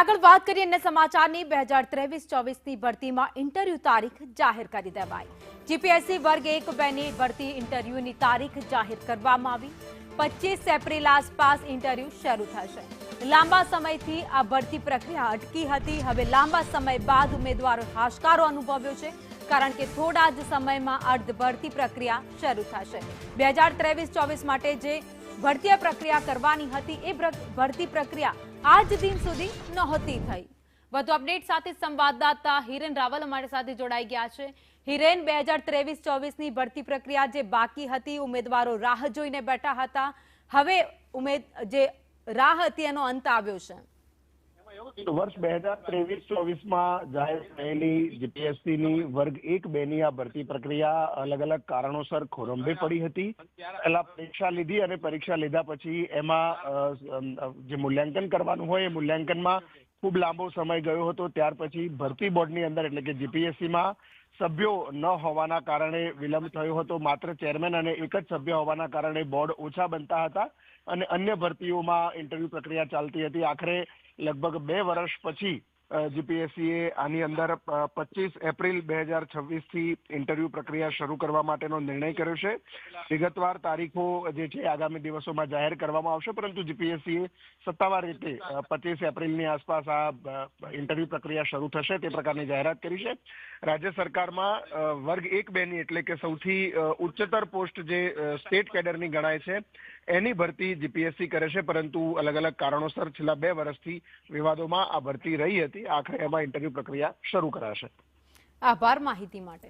આગળ વાત કરીએ અન્ય સમાચારની 2023-24ની ભરતીમાં ઇન્ટરવ્યુ તારીખ જાહેર કરી દેવાઈ। જીપીએસસી વર્ગ 1-2 ની ભરતી ઇન્ટરવ્યુની તારીખ જાહેર કરવામાં આવી। 25 એપ્રિલ આસપાસ ઇન્ટરવ્યુ શરૂ થશે। લાંબા સમયથી આ ભરતી પ્રક્રિયા અટકી હતી। હવે લાંબા સમય બાદ ઉમેદવારો હાશકારો અનુભવ્યો છે, કારણ કે થોડા જ સમયમાં અર્ધ ભરતી પ્રક્રિયા શરૂ થશે। 2023-24 માટે જે ભરતી પ્રક્રિયા કરવાની હતી એ ભરતી પ્રક્રિયા આજ દિન સુધી નહોતી થઈ। વધુ અપડેટ સાથે સંવાદદાતા હિરેન રાવલ અમારી સાથે જોડાઈ ગયા છે। હિરેન, 2023-24ની ભરતી પ્રક્રિયા જે બાકી હતી, ઉમેદવારો રાહ જોઈને બેઠા હતા, હવે જે રાહ હતી એનો અંત આવ્યો છે। વર્ષ 2023-24માં જાહેર થયેલી જીપીએસસીની વર્ગ 1-2 ની આ ભરતી પ્રક્રિયા અલગ અલગ કારણોસર ખોરંભે પડી હતી। પહેલા પરીક્ષા લીધી અને પરીક્ષા લીધા પછી એમાં જે મૂલ્યાંકન કરવાનું હોય એ મૂલ્યાંકનમાં ખૂબ લાંબો સમય ગયો હતો। ત્યાર પછી ભરતી બોર્ડની અંદર એટલે કે જીપીએસસીમાં સભ્યો ન હોવાના કારણે વિલંબ થયો હતો। માત્ર ચેરમેન અને એક જ સભ્ય હોવાના કારણે બોર્ડ ઓછા બનતા હતા અને અન્ય ભરતીઓમાં ઇન્ટરવ્યુ પ્રક્રિયા ચાલતી હતી। આખરે લગભગ 2 વર્ષ પછી જીપીએસસીએ આની અંદર 25 એપ્રિલ 2026 થી ઇન્ટરવ્યુ પ્રક્રિયા શરૂ કરવા માટેનો નિર્ણય કર્યો છે। વિગતવાર તારીખો જે છે આગામી દિવસોમાં જાહેર કરવામાં આવશે, પરંતુ જીપીએસસીએ સત્તાવાર રીતે 25 એપ્રિલની આસપાસ આ ઇન્ટરવ્યુ પ્રક્રિયા શરૂ થશે તે પ્રકારની જાહેરાત કરી છે। રાજ્ય સરકારમાં વર્ગ 1-2 ની એટલે કે સૌથી ઉચ્ચતર પોસ્ટ જે સ્ટેટ કેડરની ગણાય છે એની ભરતી જીપીએસસી કરે છે, પરંતુ અલગ અલગ કારણોસર છેલ્લા 2 વર્ષથી વિવાદોમાં આ ભરતી રહી હતી। આખરે એમાં ઇન્ટરવ્યુ પ્રક્રિયા શરૂ કરાશે। આભાર માહિતી માટે।